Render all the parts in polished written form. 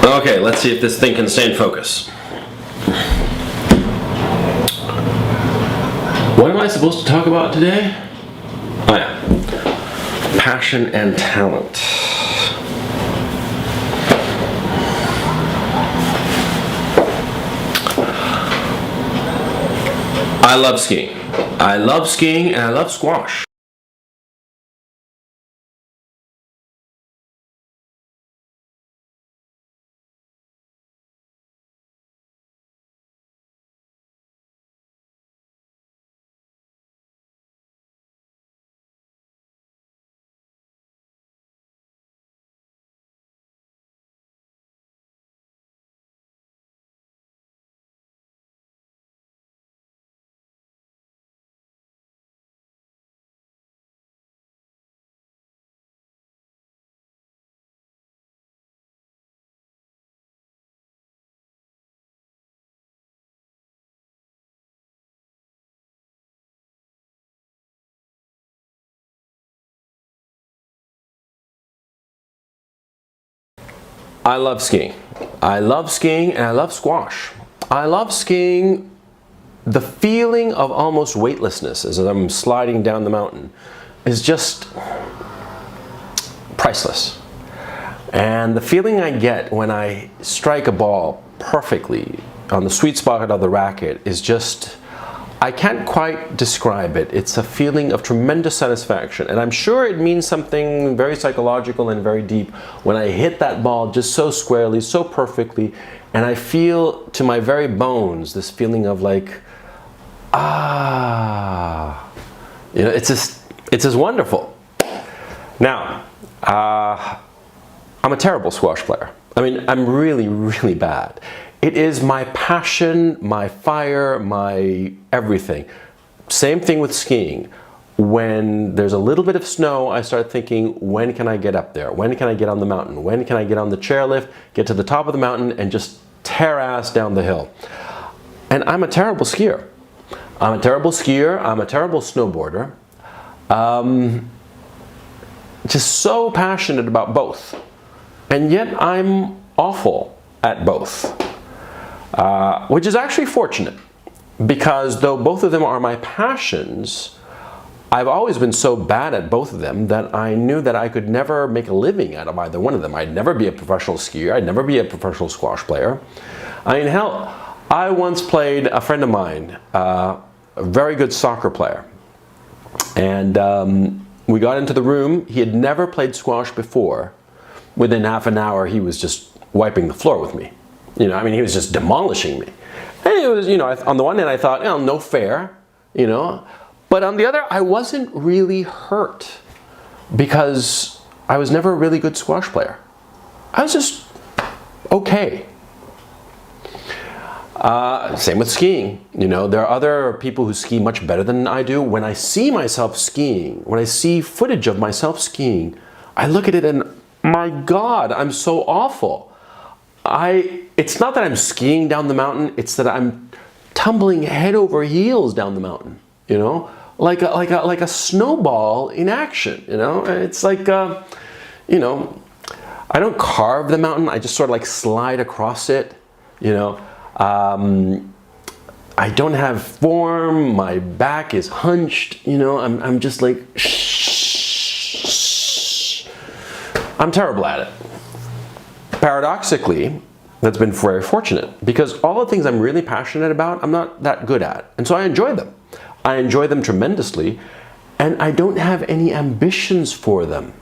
Okay, let's see if this thing can stay in focus. What am I supposed to talk about today? Oh yeah, passion and talent. I love skiing. I love skiing and I love squash. I love skiing. I love skiing and I love squash. I love skiing. The feeling of almost weightlessness as I'm sliding down the mountain is just priceless. And the feeling I get when I strike a ball perfectly on the sweet spot of the racket is just, I can't quite describe it. It's a feeling of tremendous satisfaction. And I'm sure it means something very psychological and very deep when I hit that ball just so squarely, so perfectly, and I feel to my very bones this feeling of like, you know, it's just wonderful. Now, I'm a terrible squash player. I mean, I'm really, really bad. It is my passion, my fire, my everything. Same thing with skiing. When there's a little bit of snow, I start thinking, when can I get up there? When can I get on the mountain? When can I get on the chairlift, get to the top of the mountain, and just tear ass down the hill? And I'm a terrible skier. I'm a terrible skier. I'm a terrible snowboarder. Just so passionate about both. And yet I'm awful at both. Which is actually fortunate, because though both of them are my passions, I've always been so bad at both of them that I knew that I could never make a living out of either one of them. I'd never be a professional skier. I'd never be a professional squash player. I mean, hell, I once played a friend of mine, a very good soccer player. And we got into the room. He had never played squash before. Within half an hour, he was just wiping the floor with me. You know, I mean, he was just demolishing me. And it was, you know, on the one hand, I thought, you know, no fair, you know. But on the other, I wasn't really hurt because I was never a really good squash player. I was just okay. Same with skiing. You know, there are other people who ski much better than I do. When I see myself skiing, when I see footage of myself skiing, I look at it and, my God, I'm so awful. It's not that I'm skiing down the mountain, it's that I'm tumbling head over heels down the mountain, you know, like a snowball in action, you know. It's like, you know, I don't carve the mountain, I just sort of like slide across it, you know. I don't have form, my back is hunched, you know, I'm just like, shh. I'm terrible at it. Paradoxically, that's been very fortunate, because all the things I'm really passionate about, I'm not that good at. And so I enjoy them. I enjoy them tremendously, and I don't have any ambitions for them.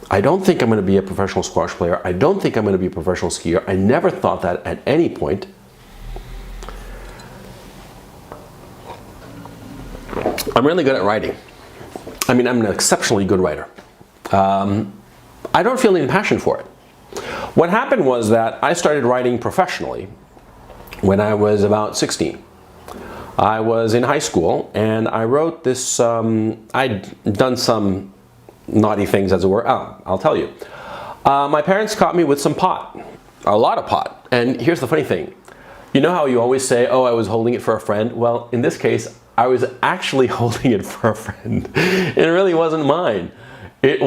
I don't think I'm going to be a professional squash player. I don't think I'm going to be a professional skier. I never thought that at any point. I'm really good at writing. I mean, I'm an exceptionally good writer. I don't feel any passion for it. What happened was that I started writing professionally when I was about 16. I was in high school and I wrote this, I'd done some naughty things, as it were. I'll tell you. My parents caught me with some pot, a lot of pot. And here's the funny thing. You know how you always say, oh, I was holding it for a friend? Well, in this case, I was actually holding it for a friend. It really wasn't mine. It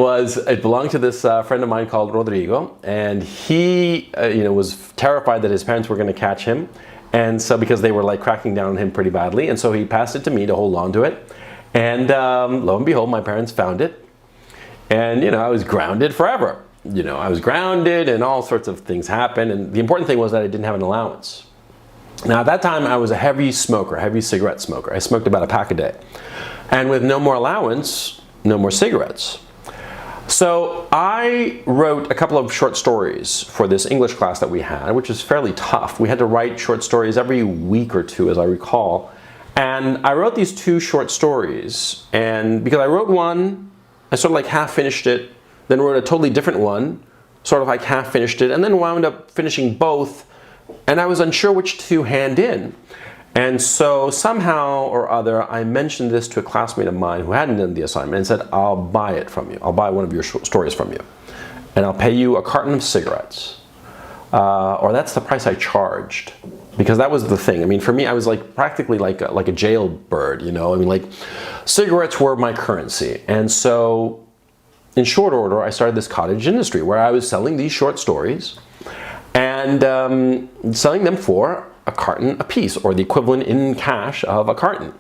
belonged to this friend of mine called Rodrigo, and he was terrified that his parents were going to catch him. And so, because they were like cracking down on him pretty badly, and so he passed it to me to hold on to it. And lo and behold, my parents found it. And, I was grounded forever. I was grounded and all sorts of things happened. And the important thing was that I didn't have an allowance. Now, at that time, I was a heavy smoker, heavy cigarette smoker. I smoked about a pack a day. And with no more allowance, no more cigarettes. So I wrote a couple of short stories for this English class that we had, which was fairly tough. We had to write short stories every week or two, as I recall. And I wrote these 2 short stories. And because I wrote one, I sort of like half finished it, then wrote a totally different one, sort of like half finished it, and then wound up finishing both. And I was unsure which to hand in. And so somehow or other, I mentioned this to a classmate of mine who hadn't done the assignment and said, I'll buy it from you. I'll buy one of your stories from you. And I'll pay you a carton of cigarettes. Or that's the price I charged. Because that was the thing. I mean, for me, I was like practically like a jailbird, cigarettes were my currency. And so in short order, I started this cottage industry where I was selling these short stories and selling them for a carton a piece, or the equivalent in cash of a carton.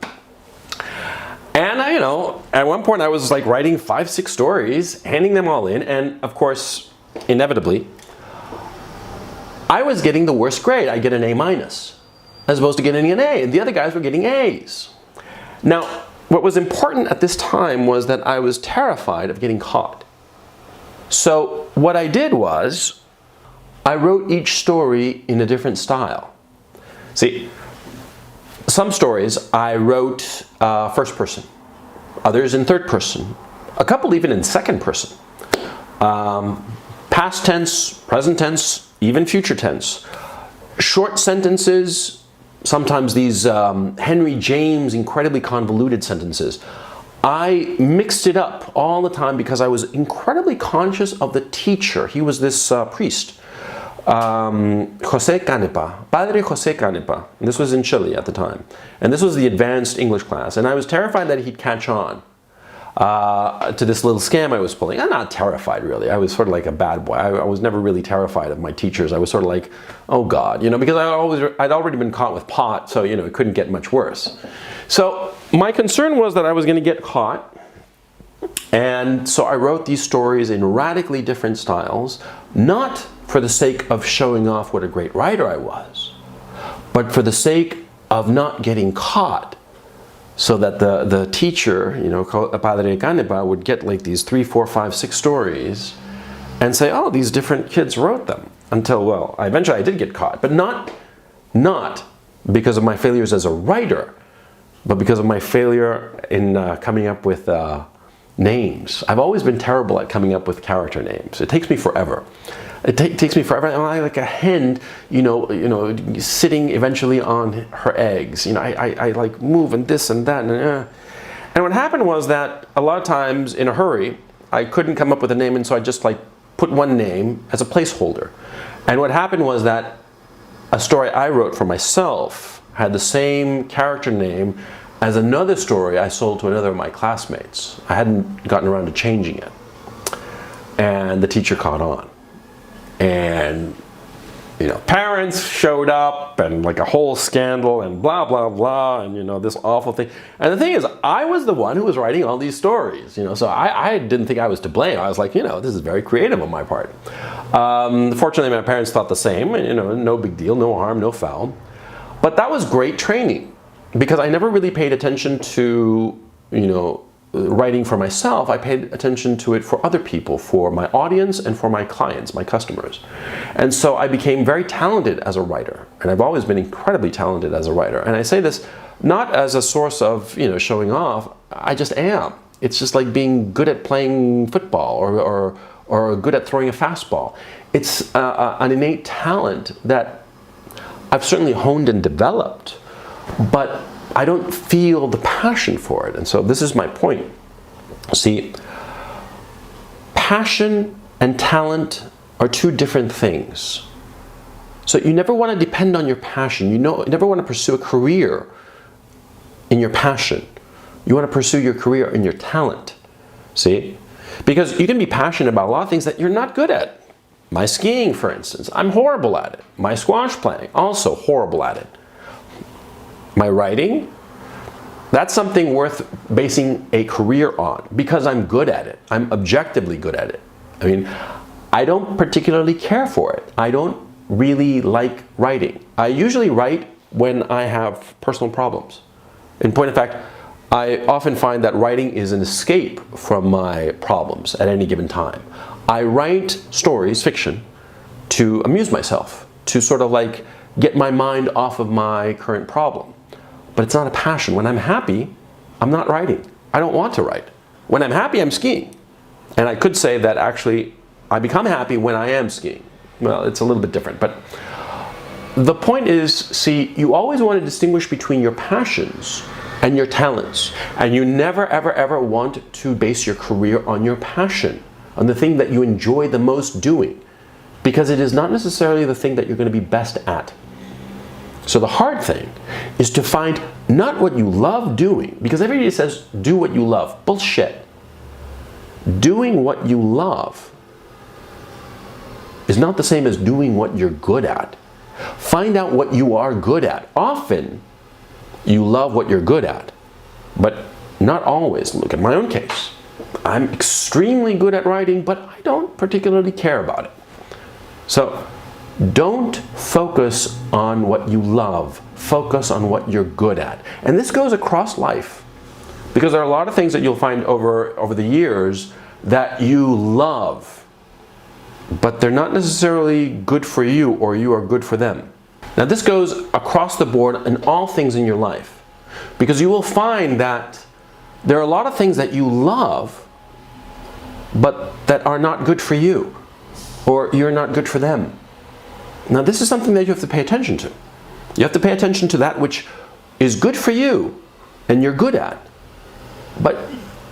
And at one point I was like writing 5-6 stories, handing them all in, and of course, inevitably, I was getting the worst grade. I get an A-, as opposed to getting an A, and the other guys were getting A's. Now, what was important at this time was that I was terrified of getting caught. So what I did was, I wrote each story in a different style. See, some stories I wrote first person, others in third person, a couple even in second person, past tense, present tense, even future tense, short sentences, sometimes these Henry James incredibly convoluted sentences. I mixed it up all the time because I was incredibly conscious of the teacher. He was this priest. Jose Canepa, Padre Jose Canepa. And this was in Chile at the time. And this was the advanced English class. And I was terrified that he'd catch on to this little scam I was pulling. I'm not terrified, really. I was sort of like a bad boy. I was never really terrified of my teachers. I was sort of like, oh God, because I'd already been caught with pot, so, it couldn't get much worse. So my concern was that I was going to get caught. And so I wrote these stories in radically different styles, not for the sake of showing off what a great writer I was, but for the sake of not getting caught, so that the teacher, Padre Canepa, would get like these 3, 4, 5, 6 stories and say, oh, these different kids wrote them. Until, well, eventually I did get caught, but not because of my failures as a writer, but because of my failure in coming up with names. I've always been terrible at coming up with character names. It takes me forever. It takes me forever. I'm like a hen, sitting eventually on her eggs. I like move and this and that. And what happened was that a lot of times in a hurry, I couldn't come up with a name, and so I just like put one name as a placeholder. And what happened was that a story I wrote for myself had the same character name as another story I sold to another of my classmates. I hadn't gotten around to changing it. And the teacher caught on. And, parents showed up and like a whole scandal and blah, blah, blah, and, this awful thing. And the thing is, I was the one who was writing all these stories, so I didn't think I was to blame. I was like, this is very creative on my part. Fortunately, my parents thought the same, and, no big deal, no harm, no foul. But that was great training, because I never really paid attention to, writing for myself. I paid attention to it for other people, for my audience and for my clients, my customers. And so I became very talented as a writer. And I've always been incredibly talented as a writer. And I say this not as a source of, showing off. I just am. It's just like being good at playing football or good at throwing a fastball. It's an innate talent that I've certainly honed and developed. But I don't feel the passion for it. And so this is my point. See, passion and talent are two different things. So you never want to depend on your passion. You never want to pursue a career in your passion. You want to pursue your career in your talent. See? Because you can be passionate about a lot of things that you're not good at. My skiing, for instance, I'm horrible at it. My squash playing, also horrible at it. My writing, that's something worth basing a career on because I'm good at it. I'm objectively good at it. I mean, I don't particularly care for it. I don't really like writing. I usually write when I have personal problems. In point of fact, I often find that writing is an escape from my problems at any given time. I write stories, fiction, to amuse myself, to sort of like get my mind off of my current problem. But it's not a passion. When I'm happy, I'm not writing. I don't want to write. When I'm happy, I'm skiing. And I could say that actually I become happy when I am skiing. Well, it's a little bit different, but the point is, see, you always want to distinguish between your passions and your talents. And you never, ever, ever want to base your career on your passion, on the thing that you enjoy the most doing, because it is not necessarily the thing that you're going to be best at. So the hard thing is to find not what you love doing, because everybody says, do what you love. Bullshit. Doing what you love is not the same as doing what you're good at. Find out what you are good at. Often, you love what you're good at, but not always. Look at my own case. I'm extremely good at writing, but I don't particularly care about it. So, don't focus on what you love. Focus on what you're good at. And this goes across life, because there are a lot of things that you'll find over the years that you love, but they're not necessarily good for you, or you are good for them. Now this goes across the board in all things in your life, because you will find that there are a lot of things that you love, but that are not good for you, or you're not good for them. Now this is something that you have to pay attention to. You have to pay attention to that which is good for you and you're good at, but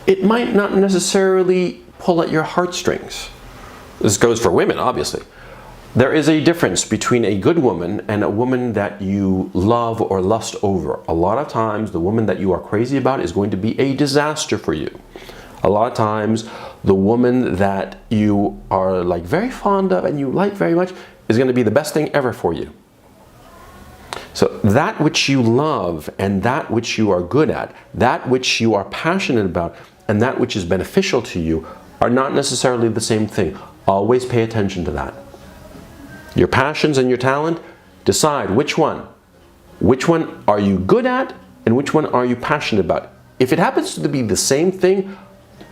it might not necessarily pull at your heartstrings. This goes for women, obviously. There is a difference between a good woman and a woman that you love or lust over. A lot of times, the woman that you are crazy about is going to be a disaster for you. A lot of times, the woman that you are like very fond of and you like very much is going to be the best thing ever for you. So that which you love and that which you are good at, that which you are passionate about, and that which is beneficial to you are not necessarily the same thing. Always pay attention to that. Your passions and your talent, decide which one. Which one are you good at and which one are you passionate about? If it happens to be the same thing,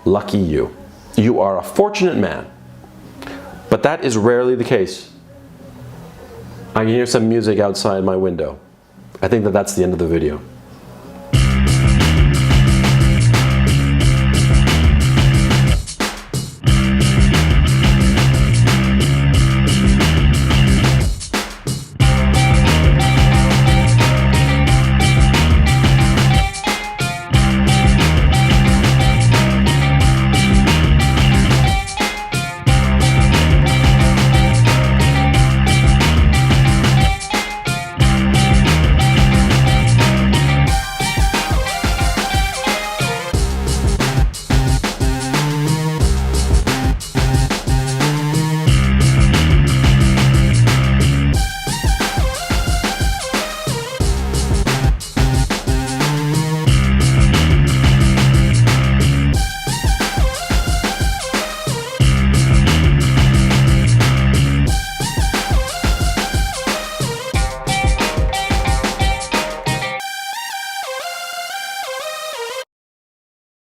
lucky you. You are a fortunate man. But that is rarely the case. I can hear some music outside my window. I think that that's the end of the video.